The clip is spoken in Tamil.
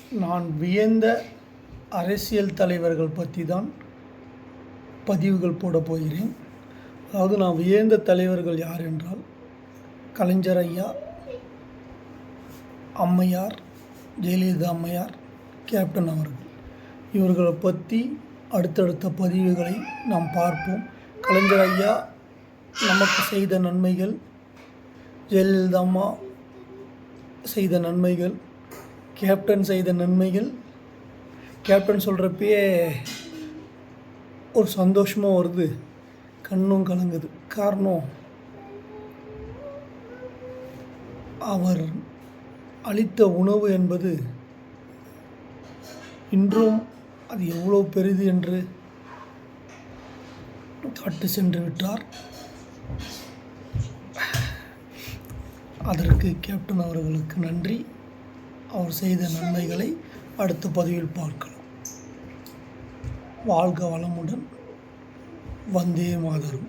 நான் வியந்த அரசியல் தலைவர்கள் பற்றி தான் பதிவுகள் போடப் போகிறேன். அதாவது நான் வியந்த தலைவர்கள் யார் என்றால் கலைஞர் ஐயா, அம்மையார், ஜெயலலிதா அம்மையார், கேப்டன் அவர்கள். இவர்களை பற்றி அடுத்தடுத்த பதிவுகளை நாம் பார்ப்போம். கலைஞர் ஐயா நமக்கு செய்த நன்மைகள், ஜெயலலிதா அம்மா செய்த நன்மைகள், கேப்டன் செய்த நன்மைகள். கேப்டன் சொல்கிறப்பயே ஒரு சந்தோஷமாக வருது, கண்ணும் கலங்குது. காரணம், அவர் அளித்த உணவு என்பது இன்றும் அது எவ்வளோ பெரிது என்று காட்டு சென்று விட்டார். அதற்கு கேப்டன் அவர்களுக்கு நன்றி. அவர் செய்த நன்மைகளை அடுத்த பதிவில் பார்க்கலாம். வாழ்க வளமுடன். வந்தே மாதரம்.